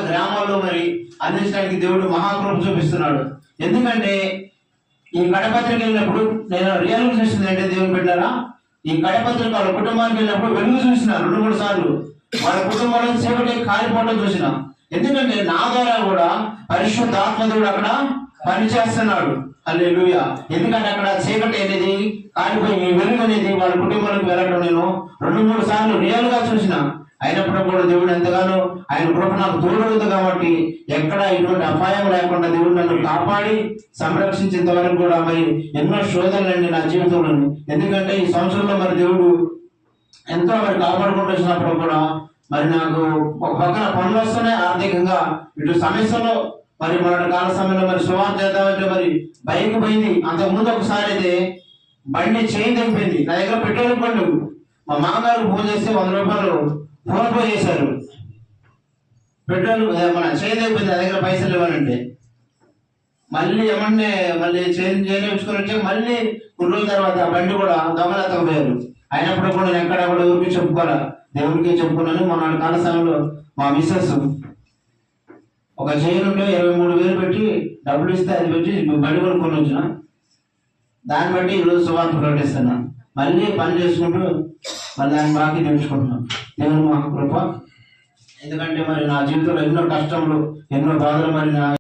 గ్రామాల్లో మరి అందించడానికి దేవుడు మహాకృప చూపిస్తున్నాడు. ఎందుకంటే ఈ కడపత్రిక వెళ్ళినప్పుడు నేను రియల్గా చూసింది అంటే దేవుని పెట్టారా, ఈ కడపత్రిక వాళ్ళ కుటుంబానికి వెళ్ళినప్పుడు వెలుగు చూసిన 2-3 సార్లు వాళ్ళ కుటుంబంలో చీకటి కాలిపోవడం చూసిన. ఎందుకంటే నా ద్వారా కూడా పరిశుద్ధాత్మ దేవుడు అక్కడ పనిచేస్తున్నాడు. హల్లెలూయా. ఎందుకంటే అక్కడ చీకటి అనేది కాలిపోయి ఈ వెలుగు అనేది వాళ్ళ కుటుంబాలకు వెళ్ళడం నేను 2-3 సార్లు రియల్ గా చూసిన. అయినప్పుడు కూడా దేవుడు ఎంతగానో ఆయన కృప నాకు తోడుంది కాబట్టి ఎక్కడ ఇటువంటి అపాయం లేకుండా దేవుడు నన్ను కాపాడి సంరక్షించేంత వరకు కూడా మరి ఎన్నో శోధనలండి నా జీవితంలో. ఎందుకంటే ఈ సంవత్సరంలో మరి దేవుడు ఎంతో మరి కాపాడుకుంటూ వచ్చినప్పుడు కూడా మరి నాకు ఒక పక్కన పనులు వస్తున్నాయి ఆర్థికంగా, ఇటు సమస్యలో మరి మన కాల సమయంలో మరి సువార్త చేద్దామంటే మరి బైక్ పోయింది. అంతకుముందు ఒకసారి అయితే బండి చైన్ తెగిపోయింది. నా దగ్గర పెట్రోల్ బండి, మా మామగారు ఫోన్ చేస్తే 100 రూపాయలు ఫోన్ పే చేశారు. పెట్రోల్ మన చైన్ అయిపోయింది, నా దగ్గర పైసలు ఇవ్వాలంటే మళ్ళీ ఏమన్నా మళ్ళీ చైన్ చేయించుకొని వచ్చాక మళ్ళీ కొన్ని రోజుల తర్వాత ఆ బండి కూడా దొంగలు ఎత్తకపోయారు. అయినప్పుడు కూడా నేను ఎక్కడ కూడా ఊరికి చెప్పుకోవాలా, దేవుడికి చెప్పుకున్నాను. మొన్న కాల సమయంలో మా మిస్సెస్ ఒక చైన్ ఉంటే 23,000 పెట్టి డబ్బులు ఇస్తే అది పెట్టి బండి కొనుక్కొని వచ్చిన. దాన్ని బట్టి ఈరోజు సువార్త ప్రకటిస్తున్నా. మళ్ళీ పని చేసుకుంటూ మళ్ళీ దాన్ని బాకీ తెచ్చుకుంటున్నాం. దేవుని మా కృప. ఎందుకంటే మరి నా జీవితంలో ఎన్నో కష్టములు, ఎన్నో బాధలు మరి నా